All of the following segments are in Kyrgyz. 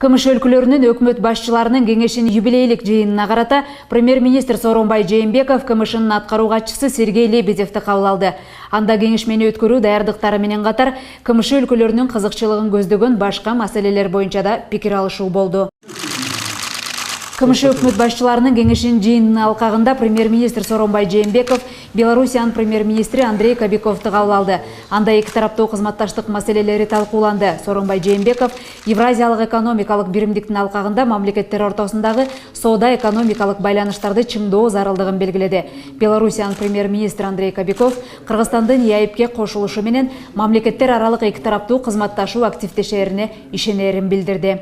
КМШ өлкөлөрүнүн өкмөт башчыларынын кеңешинин юбилейлик жыйынына карата премьер-министр Сооронбай Жээнбеков КМШнын аткаруу катчысы Сергей Лебедевди кабыл алды. Анда кеңешмени өткөрүү даярдыктары менен катар КМШ өлкөлөрүнүн кызыкчылыгын көздөгөн башка маселелер боюнча да пикир алышуу болду. КМШ өкмөт башчыларынын кеңешинин жыйынынын алкагында премьер-министр Сооронбай Жээнбеков Белоруссиянын премьер-министри Андрей Кобяковду кабыл алды. Анда эки тараптуу кызматташтык маселелери талкууланды. Сооронбай Жээнбеков Евразиялык экономикалык биримдиктин алкагында мамлекеттер ортосундагы соода-экономикалык байланыштарды чыңдоо зарылдыгын белгиледи. Белоруссиянын премьер-министри Андрей Кобяков Кыргызстандын ЕАЭБке кошулушу менен мамлекеттер аралык эки тараптуу кызматташуу активдешерине ишенерин билдирди.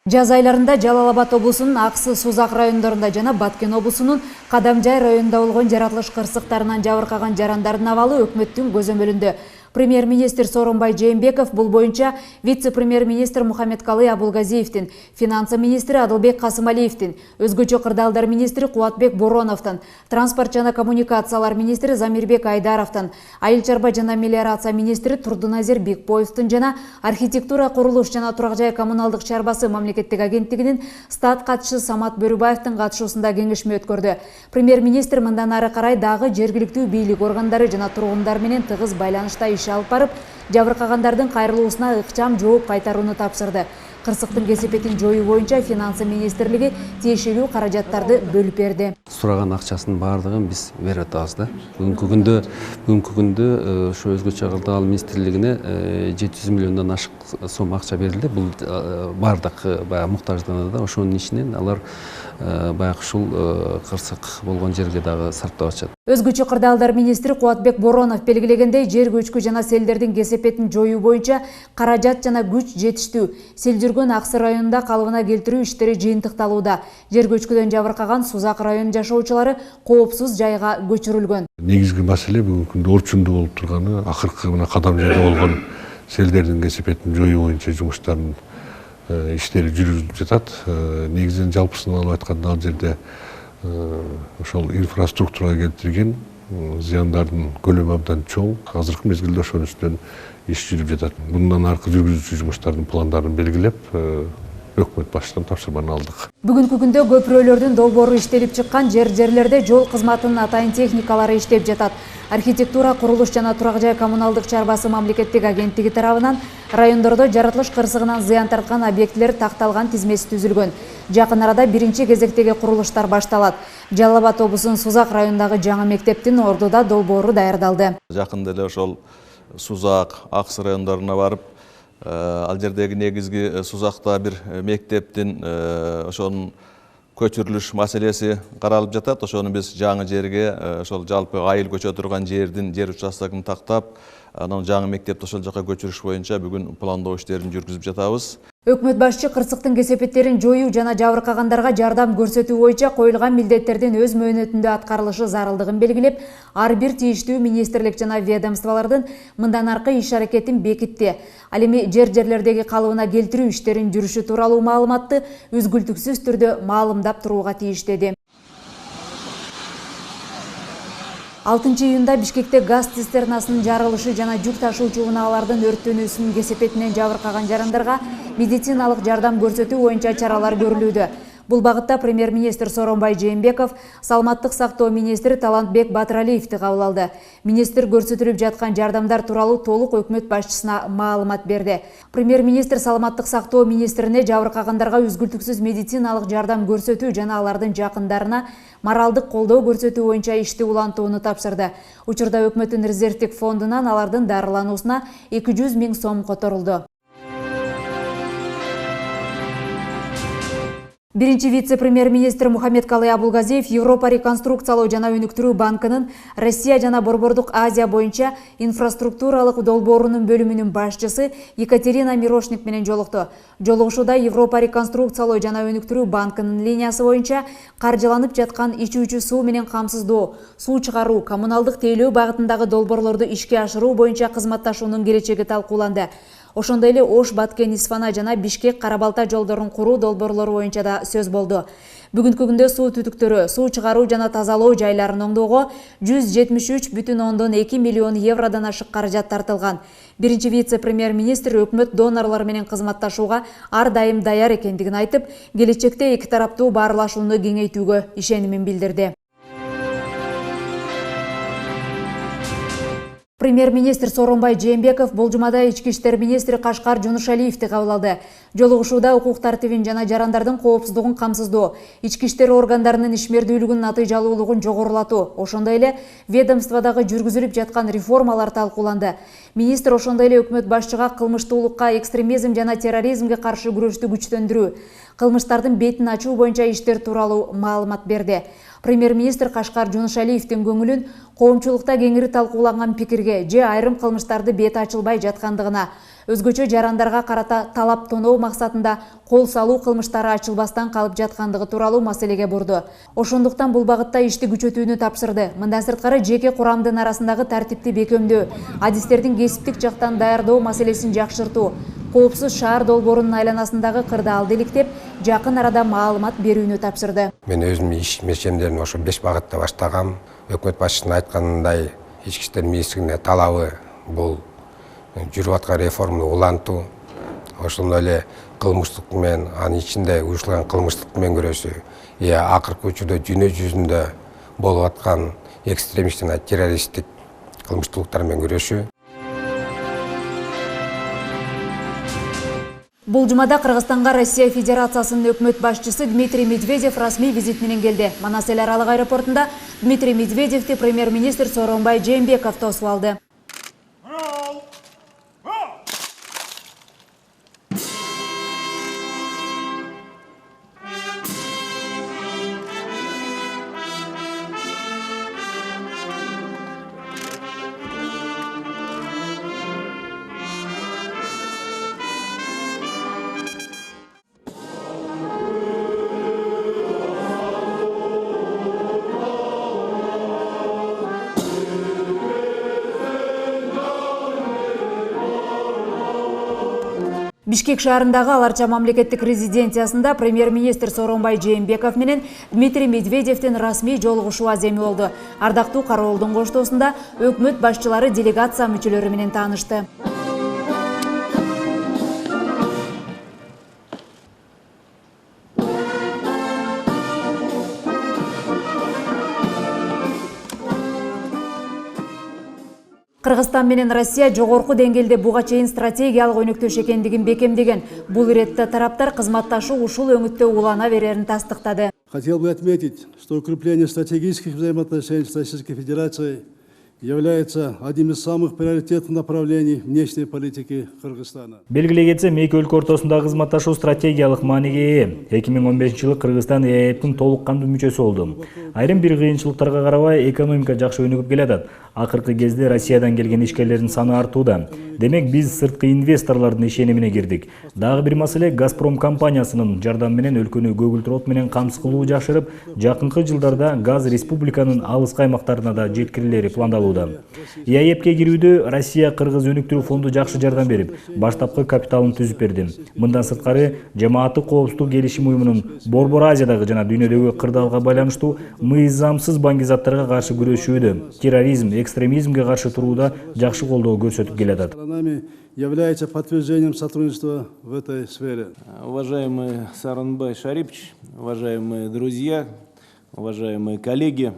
Жаз айларында Жалал Абад облусунун Аксы, Сузак райондорунда жана Баткен облусунун Кадамжай районунда болгон жаратылыш кырсыктарынан жабыркаган жарандардын абалы өкмөттүн көзөмөлүндө. Премьер-министр Сооронбай Жээнбеков бул боюнча вице-премьер-министр Мухаммедкалый Абулгазиевдин, финансы министри Адылбек Касымалиевдин, өзгөчө кырдаалдар министри Кубатбек Бороновдун, транспорт жана коммуникациялар министри Замирбек Айдаровдун, айыл чарба жана мелиорация министри Турдуназир Бекбоевдун жана архитектура, курулуш жана турак жай коммуналдык чарбасы мамлекеттик агенттигинин стат катчысы Самат Бөрүбаевдин катышуусунда кеңешме өткөрдү. Премьер-министр мындан ары карай дагы жергиликтүү бийлик органдары жана тургундар менен тыгыз байланышта алып барып, жабыркагандардын кайрылуусуна ыкчам жооп кайтарууну тапшырды. Кырсыктын кесепетин жоюу боюнча финансы министрлиги тиешелүү каражаттарды бөлүп берди. Сураган акчасынын баардыгын биз берип атабыз да. Бүгүнкү күндө ошо өзгөчө кырдаал министрлигине 700 миллиондон ашык сом акча берилди. Бул баардык баягы муктажданада ошонун ичинен алар баягы ушул кырсык болгон жерге дагы сарптап атышат. Өзгөчө кырдаалдар министри Кубатбек Боронов белгилегендей, жер көчкү жана селдердин кесепетин жоюу боюнча каражат жана күч жетиштүү. Сел жүргөн Аксы районунда калыбына келтирүү иштери жыйынтыкталууда. Жер көчкүдөн жабыркаган Сузак районунун жашоочулары коопсуз жайга көчүрүлгөн. Негизги маселе бүгүнкү күндө орчундуу болуп турганы акыркы мына Кадамжайда болгон селдердин кесепетин жоюу боюнча жумуштардын иштери жүрүлүп жатат. Негизинен жалпысын алып айтканда ал жерде ошол инфраструктурага келтирген зыяндардын көлөмү абдан чоң. Азыркы мезгилде ошонун үстүнөн иш жүрүп жатат. Мындан аркы жүргүзүүчү жумуштардын пландарын белгилеп, өкмөт башчысынан тапшырманы алдык. Бүгүнкү күндө көпүрөлөрдүн долбоору иштелип чыккан жерлерде жол кызматынын атайын техникалары иштеп жатат. Архитектура, курулуш жана турак жай коммуналдык чарбасы мамлекеттик агенттиги тарабынан райондордо жаратылыш кырсыгынан зыян тарткан объектилер такталган тизмеси түзүлгөн. Жакын арада биринчи кезектеги курулуштар башталат. Жалал Абад облусунун Сузак районундагы жаңы мектептин ордуда долбоору даярдалды. Жакында эле ошол Сузак, Аксы райондоруна барып, ал жердеги негизги Сузакта бир мектептин ошонун көчүрүлүш маселеси каралып жатат. Ошону биз жаңы жерге, ошол жалпы айыл көчө турган жердин жер участогун тактап, анан жаңы мектепти ошол жака көчүрүш боюнча бүгүн пландоо иштерин жүргүзүп жатабыз. Өкмөт башчы кырсыктын кесепеттерин жоюу жана жабыркагандарга жардам көрсөтүү боюнча коюлган милдеттердин өз мөөнөтүндө аткарылышы зарылдыгын белгилеп, ар бир тийиштүү министрлик жана ведомстволордун мындан аркы иш аракетин бекитти. Ал эми жерлердеги калыбына келтирүү иштерин жүрүшү тууралуу маалыматты үзгүлтүксүз түрдө маалымдап турууга тийиштеди. 6 июнда Бишкекте газ цистернасынын жарылышы жана жүк ташуучу унаалардын өрттөнүүсүнүн кесепетинен жабыркаган жарандарга медициналык жардам көрсөтүү боюнча чаралар көрүлүүдө. Бул багытта премьер-министр Сооронбай Жээнбеков саламаттык сактоо министри Талантбек Батыралиевди кабыл алды. Министр көрсөтүлүп жаткан жардамдар тууралуу толук өкмөт башчысына маалымат берди. Премьер-министр саламаттык сактоо министрине жабыркагандарга үзгүлтүксүз медициналык жардам көрсөтүү жана алардын жакындарына моралдык колдоо көрсөтүү боюнча ишти улантууну тапшырды. Учурда өкмөттүн резервдик фондунан алардын дарылануусуна 200 000 сом которулду. Биринчи вице-премьер-министр Мухаммедкалый Абулгазиев Европа реконструкциялоо жана өнүктүрүү банкынын Россия жана Борбордук Азия боюнча инфраструктуралык долбоорунун бөлүмүнүн башчысы Екатерина Мирошник менен жолукту. Жолугушууда Европа реконструкциялоо жана өнүктүрүү банкынын линиясы боюнча каржыланып жаткан ичүүчү суу менен камсыздоо, суу чыгаруу, коммуналдык тейлөө багытындагы долбоорлорду ишке ашыруу боюнча кызматташуунун келечеги талкууланды. Ошондой эле Ош, Баткен, Исфана жана Бишкек, Кара Балта жолдорун куруу долбоорлору боюнча да сөз болду. Бүгүнкү күндө суу түтүктөрү, суу чыгаруу жана тазалоо жайларын оңдоого 173,2 миллион евродон ашык каражат тартылган. Биринчи вице-премьер-министр өкмөт донорлор менен кызматташууга ар дайым даяр экендигин айтып, келечекте эки тараптуу баарлашууну кеңейтүүгө ишенимин билдирди. Премьер-министр Сооронбай Жээнбеков бул жумада ички иштер министри Кашкар Жунушалиевди кабыл алды. Жолугушууда укук тартибин жана жарандардын коопсуздугун камсыздоо, ички иштер органдарынын ишмердүүлүгүнүн натыйжалуулугун жогорулатуу, ошондой эле ведомстводагы жүргүзүлүп жаткан реформалар талкууланды. Министр ошондой эле өкмөт башчыга кылмыштуулукка, экстремизм жана терроризмге каршы күрөштү күчтөндүрүү, кылмыштардын бетин ачуу боюнча иштер тууралуу маалымат берди. Премьер-министр Кашкар Жунушалиевдин көңүлүн коомчулукта кеңири талкууланган пикирге же айрым кылмыштарды бет ачылбай жаткандыгына, өзгөчө жарандарга карата талап тоноо максатында кол салуу кылмыштары ачылбастан калып жаткандыгы тууралуу маселеге бурду. Ошондуктан бул багытта ишти күчөтүүнү тапшырды. Мындан сырткары жеке курамдын арасындагы тартипти бекемдөө, адистердин кесиптик жактан даярдоо маселесин жакшыртуу, коопсуз шаар долбоорунун айланасындагы кырдаалды иликтеп, жакын арада маалымат берүүнү тапшырды. Мен өзүм иш мешендерин ошо 5 багытта баштагам. Өкмөт башчысынын айтканындай, ички иштер министрлигине талабы бул жүрүп аткан реформаны улантуу, ошондой эле кылмыштык менен, анын ичинде уюштурулган кылмыштык менен күрөшүү, акыркы учурда дүйнө жүзүндө болуп аткан экстремисттик жана террористтик кылмыштуулуктар менен күрөшүү. Бул жумада Кыргызстанга Россия Федерациясынын өкмөт башчысы Дмитрий Медведев расмий визит менен келди. Манас эл аралык аэропортунда Дмитрий Медведевди премьер-министр Сооронбай Жээнбеков тосуп алды. Бишкек шаарындагы Аларча мамлекеттик резиденциясында премьер-министр Сооронбай Жээнбеков менен Дмитрий Медведевдин расмий жолугушуу аземи болду. Ардактуу кароолдун коштоосунда өкмөт башчылары делегация мүчөлөрү менен таанышты. Кыргызстан менен Россия жогорку деңгээлде буга чейин стратегиялык өнөктөш экендигин бекемдеген. Бул иретте тараптар кызматташуу ушул өңүттө улана берерин тастыктады. Хотел бы отметить, что укрепление стратегических взаимоотношений с Российской Федерацией является одним из самых приоритетных направлений внешней политики Кыргызстана. Белгилей кетсем, эки өлкө ортосундагы кызматташуу стратегиялык мааниге ээ. 2015-жылы Кыргызстан ЭЭПтин толук кандуу мүчөсү болду. Айрым бир кыйынчылыктарга карабай экономика жакшы өнүгүп келатат. Акыркы кезде Россиядан келген ишкерлердин саны артууда. Демек биз сырткы инвесторлордун ишенимине кирдик. Дагы бир маселе Газпром компаниясынын жардамы менен өлкөнү көгүлтүр от менен камсыз кылуу жакшырып, жакынкы жылдарда газ республиканын алыскы аймактарына да жеткирилери пландалууда. ЭЭПке кирүүдө Россия Кыргыз өнүктүрүү фонду жакшы жардам берип, баштапкы капиталын түзүп берди. Мындан сырткары жамааттык коопсуздук келишим уюмунун Борбор Азиядагы жана дүйнөдөгү кырдаалга байланыштуу мыйзамсыз баңгизаттарга каршы күрөшүүдө, терроризм, экстремизмге каршы турууда жакшы колдоо көрсөтүп келатат. Является подтверждением сотрудничества в этой сфере. Уважаемый Сооронбай Шарипович, уважаемые друзья, уважаемые коллеги,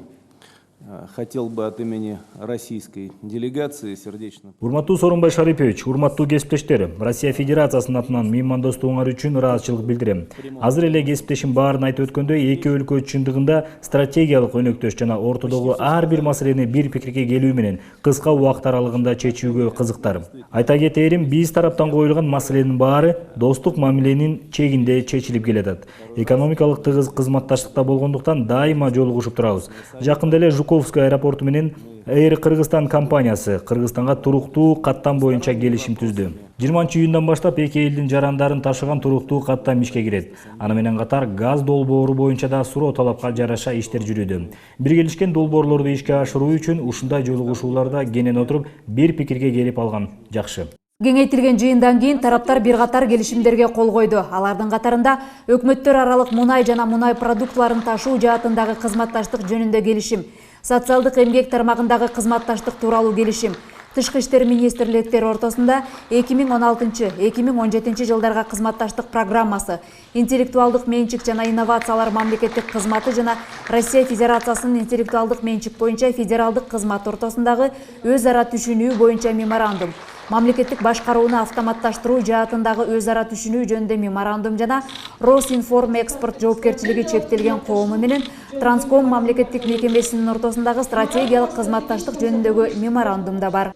хотел бы от имени российской делегации сердечно... Урматтуу Сооронбай Шарипович, урматтуу кесиптештер, Россия Федерациясынын атынан меймандостугуңар үчүн ыраазычылык билдирем. Азыр эле кесиптешим баарын айтып өткөндөй, эки өлкө чындыгында стратегиялык өнөктөш жана ортодогу ар бир маселени бир пикирге келүү менен кыска убакыт аралыгында чечүүгө кызыктар. Айта кетээрим, биз тараптан коюлган маселенин баары достук мамиленин чегинде чечилип келатат. Экономикалык тыгыз кызматташтыкта болгондуктан дайыма жолугушуп турабыз. Жакында эле Жуковский аэропорту менен Air Кыргызстан компаниясы Кыргызстанга туруктуу каттам боюнча келишим түздү. 20-июндан баштап эки элдин жарандарын ташыган туруктуу каттам ишке кирет. Аны менен катар газ долбоору боюнча да суроо талапка жараша иштер жүрүүдө. Биргелешкен долбоорлорду ишке ашыруу үчүн ушундай жолугушууларда кенен отуруп бир пикирге келип алган жакшы. Кеңейтилген жыйындан кийин тараптар бир катар келишимдерге кол койду. Алардын катарында өкмөттөр аралык мунай жана мунай продуктларын ташуу жаатындагы кызматташтык жөнүндө келишим, социалдык эмгек тармагындагы кызматташтык тууралуу келишим, Тышкы иштер министрликтери ортосунда 2016-2017 жылдарга кызматташтык программасы, интеллектуалдык менчик жана инновациялар мамлекеттик кызматы жана Россия Федерациясынын интеллектуалдык менчик боюнча федералдык кызмат ортосундагы өз ара түшүнүү боюнча меморандум, мамлекеттик башкарууну автоматташтыруу жаатындагы өз ара түшүнүү жөнүндө меморандум жана Росинформ экспорт жоопкерчилиги чектелген коому менен Транском мамлекеттик мекемесинин ортосундагы стратегиялык кызматташтык жөнүндөгү меморандум да бар.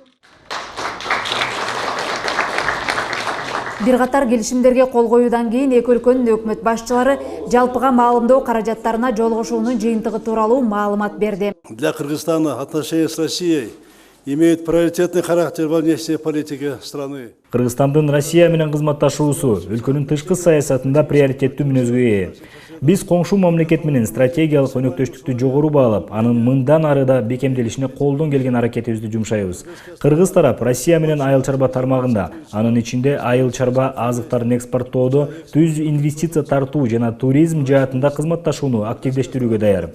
Бир катар келишимдерге кол коюудан кийин эки өлкөнүн өкмөт башчылары жалпыга маалымдоо каражаттарына жолугушуунун жыйынтыгы тууралуу маалымат берди. Для Кыргызстана отношения с Россией имеют приоритетный характер во внешней политике страны. Кыргызстандын Россия менен кызматташуусу өлкөнүн тышкы саясатында приоритеттүү мүнөзгө ээ. Биз коңшу мамлекет менен стратегиялык өнөктөштүктү жогору баалап, анын мындан ары да бекемделишине колдон келген аракетибизди жумшайбыз. Кыргыз тарап Россия менен айыл чарба тармагында, анын ичинде айыл чарба азыктарын экспорттоодо, түз инвестиция тартуу жана туризм жаатында кызматташууну активдештирүүгө даяр.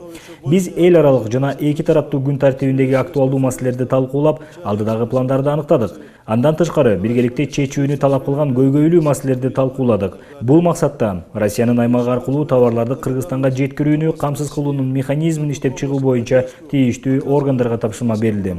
Биз эл аралык жана эки тараптуу күн тартибиндеги актуалдуу маселелерди талкуулап, алдыдагы пландарды аныктадык. Андан тышкары биргеликте чечүүнү талап кылган көйгөйлүү маселелерди талкууладык. Бул максатта Россиянын аймагы аркылуу товарларды Кыргызстанга жеткирүүнү камсыз кылуунун механизмин иштеп чыгуу боюнча тийиштүү органдарга тапшырма берилди.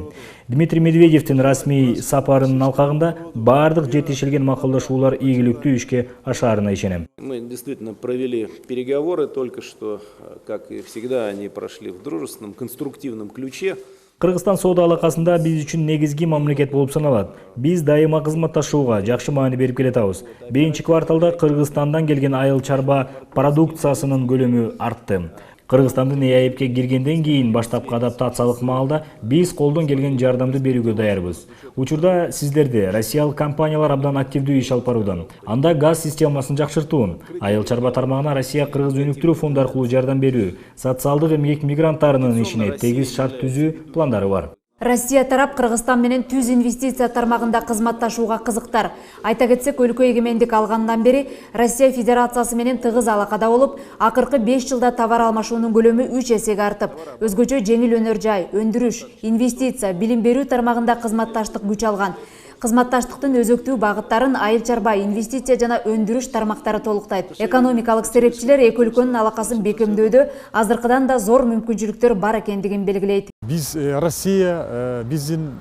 Дмитрий Медведевдин расмий сапарынын алкагында бардык жетишилген макулдашуулар ийгиликтүү ишке ашаарына ишенем. Мы действительно провели переговоры только что, как и всегда, они прошли в дружественном, конструктивном ключе. Кыргызстан соода алакасында биз үчүн негизги мамлекет болуп саналат. Биз дайыма кызматташууга жакшы маани берип келатабыз. Биринчи кварталда Кыргызстандан келген айыл чарба продукциясынын көлөмү артты. Кыргызстандын ЭАЭПке киргенден кийин баштапкы адаптациялык маалда биз колдон келген жардамды берүүгө даярбыз. Учурда сиздерди россиялык компаниялар абдан активдүү иш алып барууда. Анда газ системасын жакшыртуу, айыл чарба тармагына Россия кыргыз өнүктүрүү фонду аркылуу жардам берүү, социалдык эмгек мигранттарынын ишине тегиз шарт түзүү пландары бар. Россия тарап Кыргызстан менен түз инвестиция тармагында кызматташууга кызыктар. Айта кетсек, өлкө эгемендик алгандан бери Россия Федерациясы менен тыгыз алакада болуп, акыркы 5 жылда товар алмашуунун көлөмү 3 эсеге артып, өзгөчө жеңил өнөр жай, өндүрүш, инвестиция, билим берүү тармагында кызматташтык күч алган. Кызматташтыктын өзөктүү багыттарын айыл чарба, инвестиция жана өндүрүш тармактары толуктайт. Экономикалык серепчилер эки өлкөнүн алакасын бекемдөөдө азыркыдан да зор мүмкүнчүлүктөр бар экендигин белгилейт. Биз Россия биздин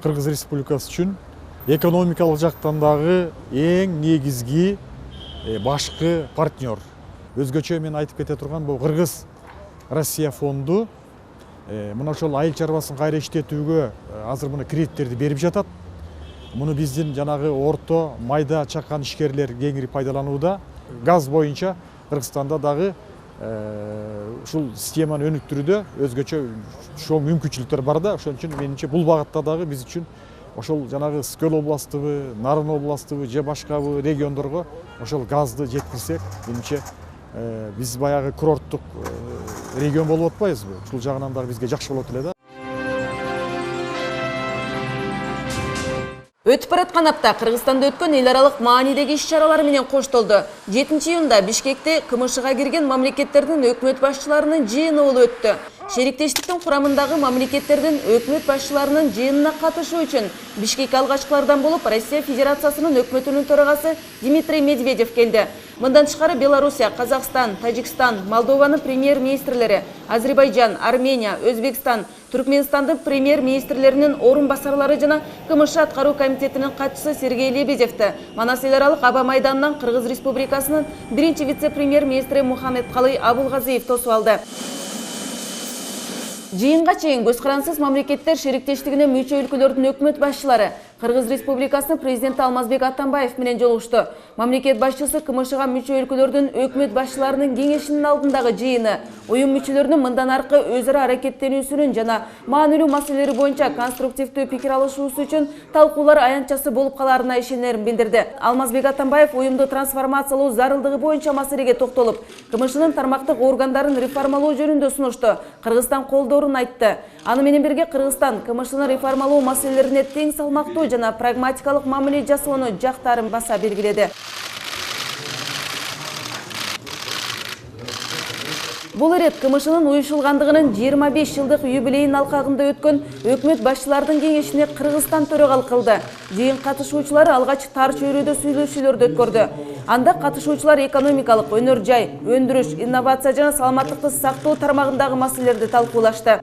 Кыргыз Республикасы үчүн экономикалык жактан дагы эң негизги башкы партнер. Өзгөчө мен айтып кете турган бул Кыргыз Россия фонду мына ошол айыл чарбасын кайра иштетүүгө азыр мына кредиттерди берип жатат. Муну биздин жанагы орто, майда чакан ишкерлер кеңири пайдаланууда. Газ боюнча Кыргызстанда дагы ушул системаны өнүктүрүүдө өзгөчө чоң мүмкүнчүлүктөр бар да. Ошон үчүн менимче бул багытта дагы биз үчүн ошол жанагы Скөл областыбы, Нарын областыбы же башкабы региондорго ошол газды жеткирсек, менимче биз баягы курорттук регион болуп атпайбызбы? Ушул жагынан дагы бизге жакшы болот эле да. Өтүп бараткан апта Кыргызстанда өткөн эл аралык маанидеги иш-чаралар менен коштолду. 7-июнда Бишкекте КМШга кирген мамлекеттердин өкмөт башчыларынын жыйыны болуп өттү. Шериктештиктин курамындагы мамлекеттердин өкмөт башчыларынын жыйынына катышуу үчүн Бишкекке алгачкылардан болуп Россия Федерациясынын өкмөтүнүн төрагасы Дмитрий Медведев келди. Мындан тышкары Белоруссия, Казакстан, Тажикстан, Молдованын премьер-министрлери, Азербайджан, Армения, Өзбекстан, Түркменстандын премьер-министрлеринин орун басарлары жана КМШ аткаруу комитетинин катчысы Сергей Лебедевти Манас эл аралык аба майданынан Кыргыз Республикасынын биринчи вице-премьер-министри Мухаммедкалый Абулгазиев тосуп алды. Жыйынга чейин көз карансыз мамлекеттер шериктештигине мүчө өлкөлөрдүн өкмөт башчылары Кыргыз Республикасынын президенти Алмазбек Атамбаев менен жолугушту. Мамлекет башчысы КМШга мүчө өлкөлөрдүн өкмөт башчыларынын кеңешинин алдындагы жыйыны уюм мүчөлөрүнүн мындан аркы өз ара аракеттенүүсүнүн жана маанилүү маселелери боюнча конструктивдүү пикир алышуусу үчүн талкуулар аянтчасы болуп калаарына ишенерин билдирди. Алмазбек Атамбаев уюмду трансформациялоо зарылдыгы боюнча маселеге токтолуп, КМШнын тармактык органдарын реформалоо жөнүндө сунушту. Кыргызстан колдоо долбоорун айтты. Аны менен бирге Кыргызстан КМШны реформалоо маселелерине тең салмактуу жана прагматикалык мамиле жасоону жактарын баса белгиледи. Бул ирет КМШнын уюшулгандыгынын 25 жылдык юбилейин алкагында өткөн өкмөт башчылардын кеңешине Кыргызстан төрагалык кылды. Жыйын катышуучулары алгач тар чөйрөдө сүйлөшүүлөрдү өткөрдү. Анда катышуучулар экономикалык, өнөр жай, өндүрүш, инновация жана саламаттыкты сактоо тармагындагы маселелерди талкуулашты.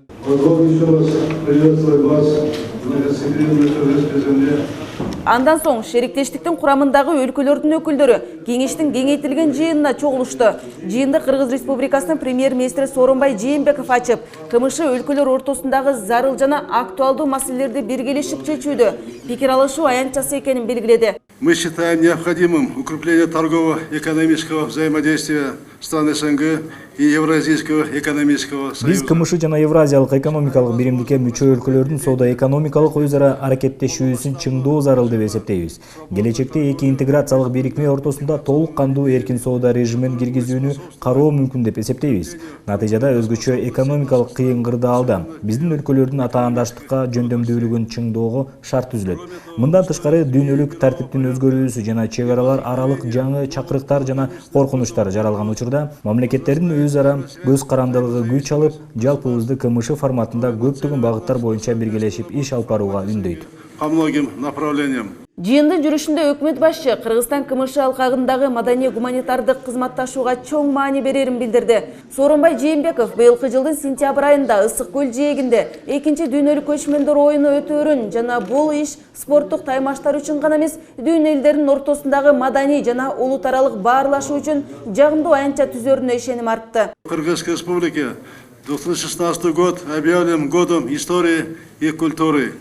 Андан соң шериктештиктин курамындагы өлкөлөрдүн өкүлдөрү кеңештин кеңейтилген жыйынына чогулушту. Жыйынды Кыргыз Республикасынын премьер-министри Сооронбай Жээнбеков ачып, КМШ өлкөлөр ортосундагы зарыл жана актуалдуу маселелерди биргелешип чечүүдө пикир алышуу аянтчасы экенин белгиледи. Мы считаем необходимым укрепление торгово-экономического взаимодействия стран СНГ и Евразийского экономического союза. Биз КМШ жана Евразиялык экономикалык биримдикке мүчө өлкөлөрдүн соода-экономикалык өз ара аракеттешүүсүн чыңдоо зарыл деп эсептейбиз. Келечекте эки интеграциялык бирикме ортосунда толук кандуу эркин соода режимин киргизүүнү кароо мүмкүн деп эсептейбиз. Натыйжада өзгөчө экономикалык кыйын кырдаалда биздин өлкөлөрдүн атаандаштыкка жөндөмдүүлүгүн чыңдоого шарт түзүлөт. Мындан тышкары дүйнөлүк тартиптин өзгөрүүсү жана чек аралар аралык жаңы чакырыктар жана коркунучтар жаралган учурда мамлекеттердин өз ара көз карандылыгы күч алып, жалпыбызды КМШ форматында көптөгөн багыттар боюнча биргелешип иш алып барууга үндөйт. По многим направлениям. Жыйындын жүрүшүндө өкмөт башчы Кыргызстан КМШ алкагындагы маданий-гуманитардык кызматташууга чоң маани берерин билдирди. Сооронбай Жээнбеков быйылкы жылдын сентябрь айында Ысык көл жээгинде экинчи дүйнөлүк көчмөндөр оюну өтөөрүн жана бул иш спорттук таймаштар үчүн гана эмес, дүйнө элдеринин ортосундагы маданий жана улут аралык баарлашуу үчүн жагымдуу аянтча түзөрүнө ишеним артты. Кыргызской республики 2016 год объявлен годом истории и культуры.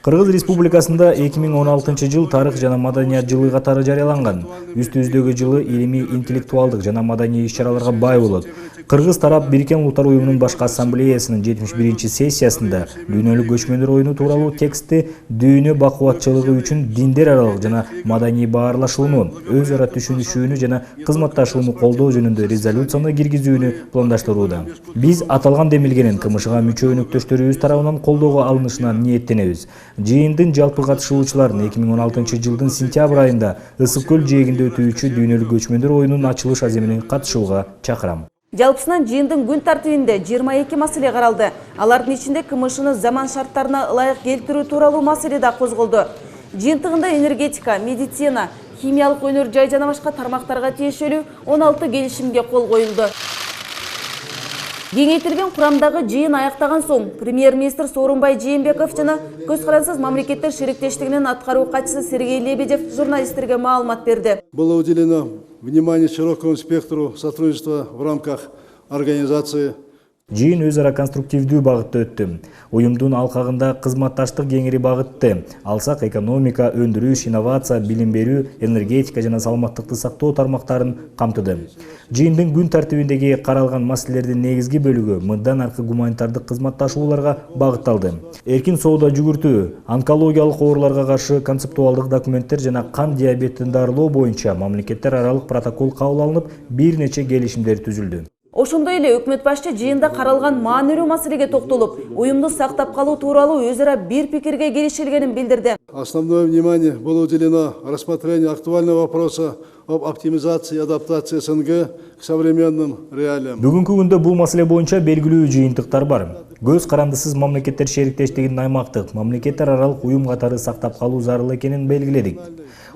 Кыргыз Республикасында 2016 жыл тарых жана маданият жылы катары жарыяланган. Үстүбүздөгү жылы илимий, интеллектуалдык жана маданий иш-чараларга бай болот. Кыргыз тарап Бириккен Улуттар уюмунун башкы ассамблеясынын 71 сессиясында дүйнөлүк көчмөндөр оюну тууралуу текстти дүйнө бакубатчылыгы үчүн диндер аралык жана маданий баарлашууну, өз ара түшүнүшүүнү жана кызматташууну колдоо жөнүндө резолюцияны киргизүүнү пландаштырууда. Биз аталган демилгенин КМШга мүчө өнөктөштөрүбүз тарабынан колдоого алынышына ниеттенебиз. Жыйындын жалпы катышуучуларын 2016 жылдын сентябрь айында Ысык көл жээгинде өтүүчү дүйнөлүк көчмөндөр оюнунун ачылыш аземине катышууга чакырам. Жалпысынан жыйындын күн тартибинде 22 маселе каралды. Алардын ичинде КМШны заман шарттарына ылайык келтирүү тууралуу маселе да козголду. Жыйынтыгында энергетика, медицина, химиялык өнөр жай жана башка тармактарга тиешелүү 16 келишимге кол коюлду. Кеңейтилген курамдагы жыйын аяктаган соң премьер-министр Сооронбай Жээнбеков жана көз карансыз мамлекеттер шериктештигинин аткаруу катчысы Сергей Лебедев журналисттерге маалымат берди. Было уделено внимание широкому спектру сотрудничества в рамках организации. Жыйын өз ара конструктивдүү багытта өттү. Уюмдун алкагында кызматташтык кеңири багытты. Алсак экономика, өндүрүш, инновация, билим берүү, энергетика жана саламаттыкты сактоо тармактарын камтыды. Жыйындын күн тартибиндеги каралган маселелердин негизги бөлүгү мындан аркы гуманитардык кызматташууларга багытталды. Эркин соода жүгүртүү, онкологиялык ооруларга каршы концептуалдык документтер жана кан диабетин дарылоо боюнча мамлекеттер аралык протокол кабыл алынып, бир нече келишимдер түзүлдү. Ошондой эле өкмөт башчы жыйында каралган маанилүү маселеге токтолуп, уюмду сактап калуу тууралуу өз ара бир пикирге келишилгенин билдирди. Основное внимание было уделено рассмотрению актуального вопроса об оптимизации и адаптации СНГ к современным реалиям. Бүгүнкү күндө бул маселе боюнча белгилүү жыйынтыктар бар. Көз карандысыз мамлекеттер шериктештигинин аймактык, мамлекеттер аралык уюм катары сактап калуу зарыл экенин белгиледик.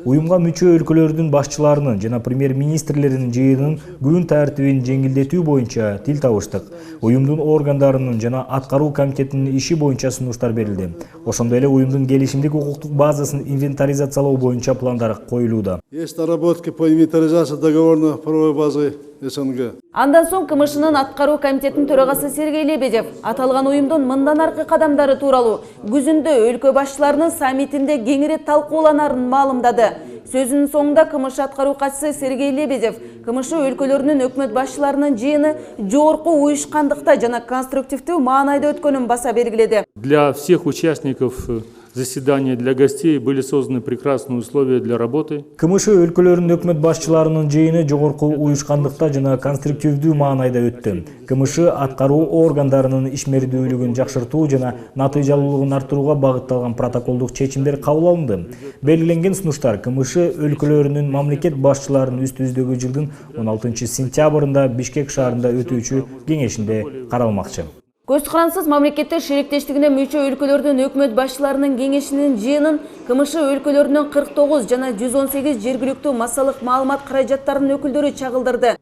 Уюмга мүчө өлкөлөрдүн башчыларынын жана премьер-министрлеринин жыйынын күн тартибин жеңилдетүү боюнча тил табыштык. Уюмдун органдарынын жана аткаруу комитетинин иши боюнча сунуштар берилди. Ошондой эле уюмдун келишимдик укуктук базасын инвентаризациялоо боюнча пландар коюлууда. Есть наработки по инвентаризации договорно-правовой базы СНГ. Андан соң КМШнын аткаруу комитетинин төрагасы Сергей Лебедев аталган уюмдун мындан аркы кадамдары тууралуу күзүндө өлкө башчыларынын саммитинде кеңири талкууланарын маалымдады. Сөзүнүн соңунда КМШ аткаруу катчысы Сергей Лебедев КМШ өлкөлөрүнүн өкмөт башчыларынын жыйыны жогорку уюшкандыкта жана конструктивдүү маанайда өткөнүн баса белгиледи. Для всех участников заседания для гостей, были созданы прекрасные условия для работы. КМШ өлкөлөрүнүн өкмөт башчыларынын жыйыны жогорку уюшкандыкта жана конструктивдүү маанайда өттү. КМШ аткаруу органдарынын ишмердүүлүгүн жакшыртуу жана натыйжалуулугун арттырууга багытталган протоколдук чечимдер кабыл алынды. Белгиленген сунуштар КМШ өлкөлөрүнүн мамлекет башчыларынын үстүбүздөгү жылдын 16 сентябрында Бишкек шаарында өтүүчү кеңешинде каралмакчы. Көз карансыз мамлекеттер шериктештигине мүчө өлкөлөрдүн өкмөт башчыларынын кеңешинин жыйынын КМШ өлкөлөрүнүн 49 жана 118 жергиликтүү массалык маалымат каражаттарынын өкүлдөрү чагылдырды.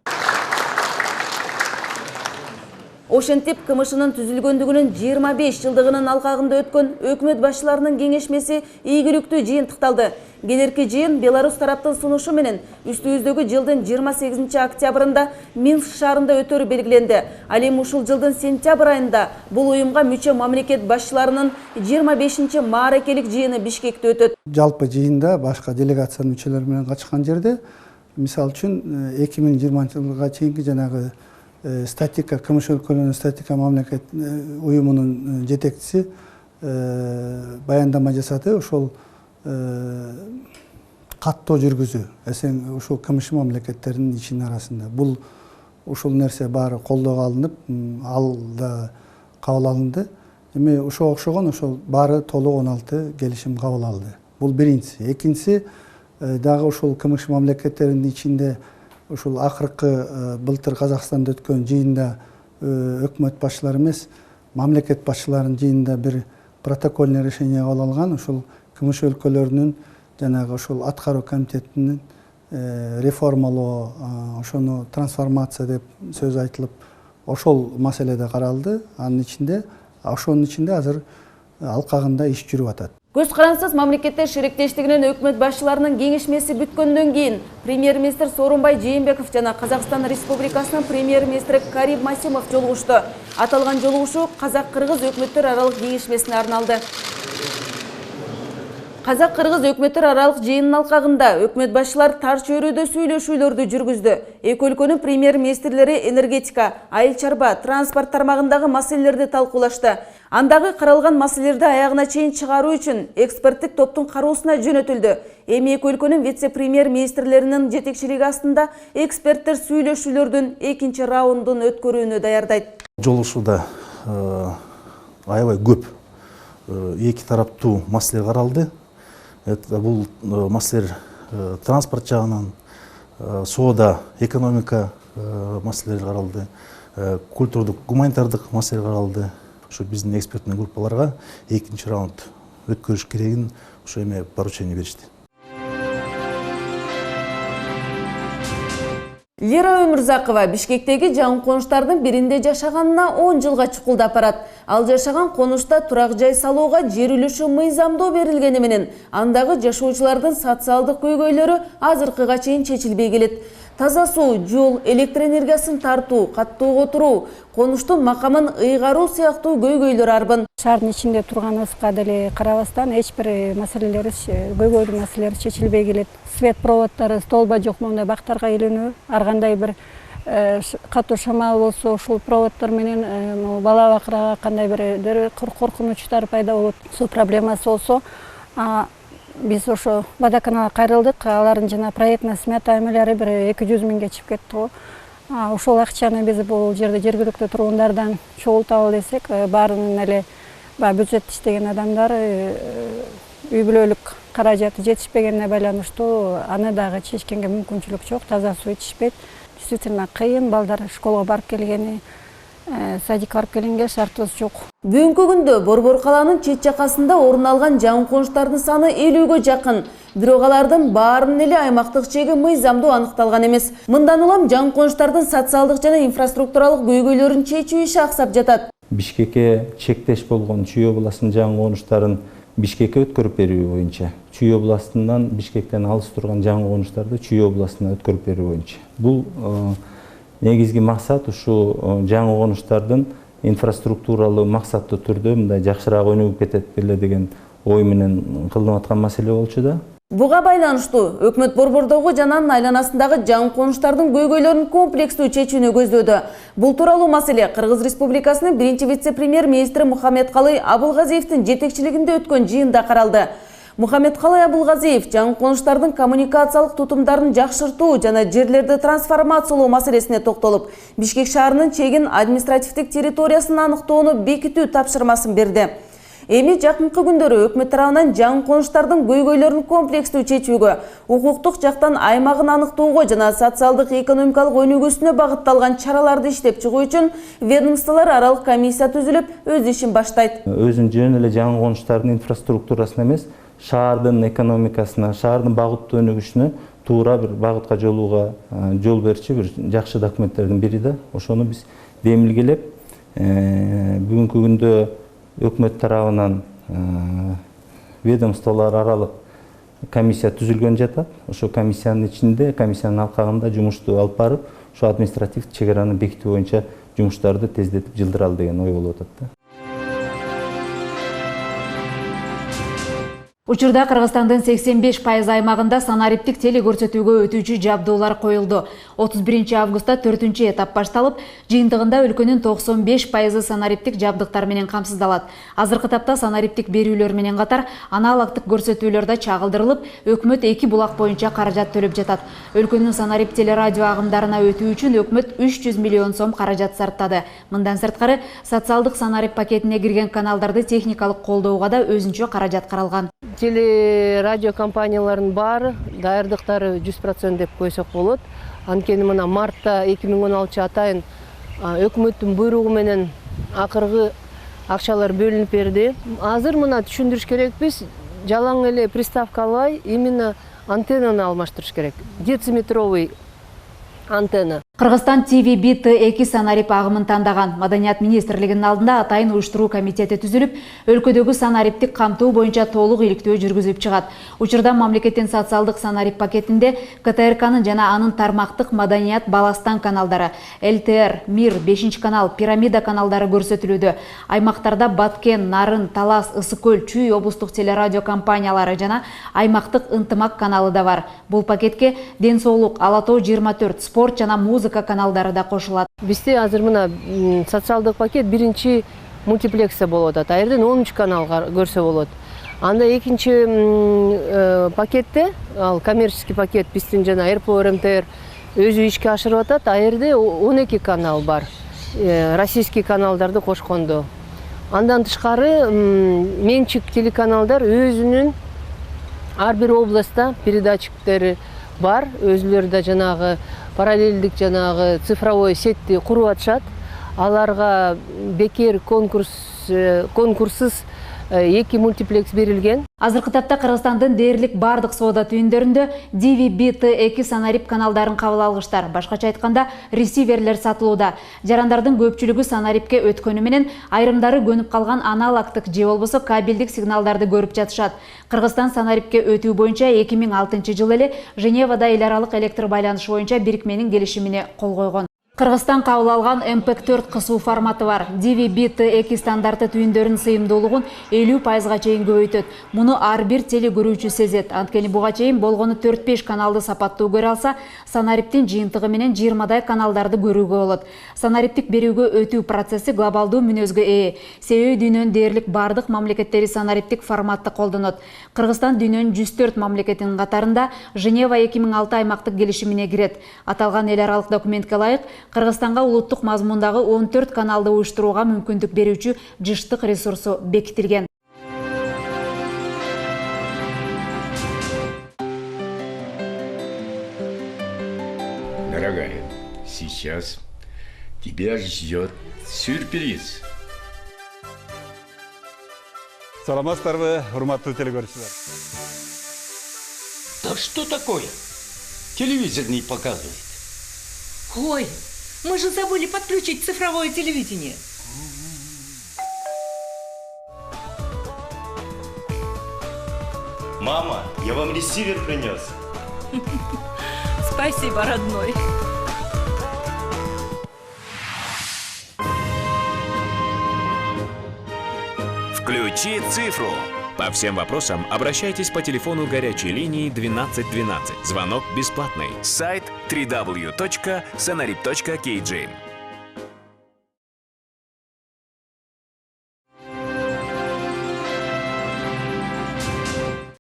Ошентип КМШнын түзүлгөндүгүнүн 25 жылдыгынын алкагында өткөн өкмөт башчыларынын кеңешмеси ийгиликтүү жыйынтыкталды. Келерки жыйын Беларусь тараптын сунушу менен үстүбүздөгү жылдын 28 октябрында Минск шаарында өтөрү белгиленди. Ал эми ушул жылдын сентябрь айында бул уюмга мүчө мамлекет башчыларынын 25 мааракелик жыйыны Бишкекте өтөт. Жалпы жыйында башка делегациянын мүчөлөрү менен катышкан жерде, мисалы үчүн 2020 жылга чейинки жанагы статика КМШ өлкөлөрүнүн статика мамлекет уюмунун жетекчиси баяндама жасады. Ошол каттоо жүргүзүү эсен ушул КМШ мамлекеттеринин ишинин арасында. Бул ушул нерсе баары колдоого алынып, ал да кабыл алынды. Эми ошого окшогон ошол баары толук 16 келишим кабыл алды. Бул биринчиси. Экинчиси дагы ушул КМШ мамлекеттеринин ичинде ушул акыркы былтыр Казакстанда өткөн жыйында өкмөт башчылары эмес, мамлекет башчыларынын жыйында бир протокольный решение кабыл алган. Ушул КМШ өлкөлөрүнүн жанагы ушул аткаруу комитетинин реформалоо, ошону трансформация деп сөз айтылып, ошол маселеде каралды. Анын ичинде, ошонун ичинде азыр алкагында иш жүрүп атат. Көз карансыз мамлекеттер шериктештигинин өкмөт башчыларынын кеңешмеси бүткөндөн кийин премьер-министр Сооронбай Жээнбеков жана Казакстан Республикасынын премьер-министри Карим Масимов жолугушту. Аталган жолугушуу Казак-Кыргыз өкмөттөр аралык кеңешмесине арналды. Казак-Кыргыз өкмөттөр аралык жыйынынын алкагында өкмөт башчылар тар чөйрөдө сүйлөшүүлөрдү жүргүздү. Эки өлкөнүн премьер-министрлери энергетика, айыл чарба, транспорт тармагындагы маселелерди талкуулашты. Андагы каралган маселелерди аягына чейин чыгаруу үчүн эксперттик топтун кароосуна жөнөтүлдү. Эми эки өлкөнүн вице-премьер-министрлеринин жетекчилиги астында эксперттер сүйлөшүүлөрдүн экинчи раундун өткөрүүнү даярдайт. Жолугушууда аябай көп эки тараптуу маселе каралды. Бул маселелер транспорт жагынан, соода, экономика маселелери каралды, культурдук, гуманитардык маселе каралды. Ошо биздин эксперттин группаларга экинчи раунд өткөрүш керегин ошо эме поручение беришти. Лера Өмүрзакова Бишкектеги жаңы конуштардын биринде жашаганына 10 жылга чукулдап барат. Ал жашаган конушта турак жай салууга жер үлүшү мыйзамдуу берилгени менен андагы жашоочулардын социалдык көйгөйлөрү азыркыга чейин чечилбей келет. Таза суу, жол, электр энергиясын тартуу, каттоого туруу, конуштун макамын ыйгаруу сыяктуу көйгөйлөр арбын. Шаардын ичинде турганыбызга деле карабастан эч бир маселелер, көйгөйлүү маселелер чечилбей келет. Свет проводдору столба жок мондай бактарга илинүү, ар кандай бир катуу шамал болсо ушул проводдор менен бала бакырага кандай бир коркунучтар пайда болот. Суу проблемасы болсо биз ошо водоканалга кайрылдык. Алардын жана проектный смета эмелери бир 200 миңге чыгып кетти го. Ошол акчаны биз бул жерде жергиликтүү тургундардан чогулталы десек, баарынын эле бюджет иштеген адамдар үй бүлөлүк каражаты жетишпегенине байланыштуу аны дагы чечкенге мүмкүнчүлүк жок. Таза суу ичишпейт. Действительно кыйын, балдар школага барып келгени, садикка барып келгенге шартыбыз жок. Бүгүнкү күндө Борбор калаанын чет жакасында орун алган жаңы конуштардын саны 50ге жакын. Бирок алардын баарынын эле аймактык чеги мыйзамдуу аныкталган эмес. Мындан улам жаңы конуштардын социалдык жана инфраструктуралык көйгөйлөрүн чечүү иши аксап жатат. Бишкекке чектеш болгон Чүй областынын жаңы конуштарын Бишкекке өткөрүп берүү боюнча, Чүй областынан Бишкектен алыс турган жаңы конуштарды Чүй областына өткөрүп берүү боюнча. Бул негизги максат ушу жаңы конуштардын инфраструктуралуу максаттуу түрдө мындай жакшыраак өнүгүп кетет беле деген ой менен кылынып аткан маселе болчу да. Буга байланыштуу өкмөт Борбордогу жана анын айланасындагы жаңы конуштардын көйгөйлөрүн комплекстүү чечүүнү көздөөдө. Бул тууралуу маселе Кыргыз Республикасынын биринчи вице-премьер-министри Мухаммедкалый Абылгазиевдин жетекчилигинде өткөн жыйында каралды. Мухаммедкалый Абылгазиев жаңы конуштардын коммуникациялык тутумдарын жакшыртуу жана жерлерди трансформациялоо маселесине токтолуп, Бишкек шаарынын чегин административдик территориясын аныктоону бекитүү тапшырмасын берди. Эми жакынкы күндөрү өкмөт тарабынан жаңы конуштардын көйгөйлөрүн комплекстүү чечүүгө, укуктук жактан аймагын аныктоого жана социалдык экономикалык өнүгүүсүнө багытталган чараларды иштеп чыгуу үчүн ведомстволор аралык комиссия түзүлүп, өз ишин баштайт. Өзүн жөн эле жаңы конуштардын инфраструктурасына эмес, шаардын экономикасына, шаардын багыттуу өнүгүшүнө туура бир багытка жол берчү бир жакшы документтердин бири да. Ошону биз демилгелеп, бүгүнкү күндө өкмөт тарабынан ведомстволор аралык комиссия түзүлгөн жатат. Ошо комиссиянын ичинде, комиссиянын алкагында жумушту алып барып, ошо административдик чек араны бекитүү боюнча жумуштарды тездетип жылдыралы деген ой болуп атат. Учурда Кыргызстандын 85% аймагында санариптик телекөрсөтүүгө өтүүчү жабдуулар коюлду. 31 августта 4-чү этап башталып, жыйынтыгында өлкөнүн 95% санариптик жабдыктар менен камсыздалат. Азыркы тапта санариптик берүүлөр менен катар аналогдук көрсөтүүлөр да чагылдырылып, өкмөт 2 булак боюнча каражат төлөп жатат. Өлкөнүн санарип телерадио агымдарына өтүү үчүн өкмөт 300 миллион сом каражат сарптады. Мындан сырткары социалдык санарип пакетине кирген каналдарды техникалык колдоого да өзүнчө каражат каралган. Телерадио компанияларын баары даярдыктары 100% деп койсок болот. Анткени мына мартта 2016 атайын өкмөттүн буйругу менен акыркы акчалар бөлүнүп берди. Азыр мына түшүндүрүш керекпиз, жалаң эле приставка албай, именно антеннаны алмаштырыш керек. Дециметровый антенна. Кыргызстан TV-BT2 санарип агымын тандаган. Маданият министрлигинин алдында атайын уюштуруу комитети түзүлүп, өлкөдөгү санариптик камтуу боюнча толук иликтөө жүргүзүлүп чыгат. Учурда мамлекеттин социалдык санарип пакетинде КТРКнын жана анын тармактык Маданият Баластан каналдары, ЛТР, Мир, 5-канал, Пирамида каналдары көрсөтүлүүдө. Аймактарда Баткен, Нарын, Талас, Ысык көл, Чүй облустук телерадио компаниялары жана аймактык Ынтымак каналы да бар. Бул пакетке ден соолук, Ала Тоо 24, спорт жана музыка каналдары да кошулат. Бизде азыр мына социалдык пакет биринчи мультиплексия болуп атат. Аерден 10 канал көрсө болот. Анда экинчи пакетте, ал коммерческий пакет биздин жана РПО РМТР өзү ишке ашырып атат. Аерде 12 канал бар. Российский каналдарды кошкондо. Андан тышкары менчик телеканалдар өзүнүн ар бир областта передатчиктери бар. Өзүлөрү да жанагы параллелдик жанагы цифровой сетти куруп атышат. Аларга бекер конкурссуз 2 мультиплекс берилген. Азыркы тапта Кыргызстандын дээрлик бардык соода түйүндөрүндө TV-BT2 санарип каналдарын кабыл алгычтар, башкача айтканда ресиверлер сатылууда. Жарандардын көпчүлүгү санарипке өткөнү менен айрымдары көнүп калган аналогдук же болбосо кабелдик сигналдарды көрүп жатышат. Кыргызстан санарипке өтүү боюнча 2006 жылы эле Женевада эл аралык электр байланышы боюнча бирикменин келишимине кол койгон. Кыргызстан кабыл алган MPEG-4 кысуу форматы бар. TV-BT2 стандарты түйүндөрүнүн сыйымдуулугун 50%га чейин көбөйтөт. Муну ар бир телекөрүүчү сезет. Анткени буга чейин болгону 4-5 каналды сапаттуу көрө алса, санариптин жыйынтыгы менен 20дай каналдарды көрүүгө болот. Санариптик берүүгө өтүү процесси глобалдуу мүнөзгө ээ. Себеби дүйнөнүн дээрлик бардык мамлекеттери санариптик форматты колдонот. Кыргызстан дүйнөнүн 104 мамлекетинин катарында Женева 2006 аймактык келишимине кирет. Аталган эл аралык документке ылайык Кыргызстанга улуттук мазмундагы 14 каналды уюштурууга мүмкүндүк берүүчү жыштык ресурсу бекитилген. Дорогая, сейчас тебя ждет сюрприз. Саламатсыздарбы, урматтуу телекөрүүчүлөр. Да что такое? Телевизор не показывает. Ой, мы же забыли подключить цифровое телевидение. Мама, я вам ресивер принес. Спасибо, родной. Включи цифру. По всем вопросам обращайтесь по телефону горячей линии 1212. Звонок бесплатный. Сайт www.sanarib.kj.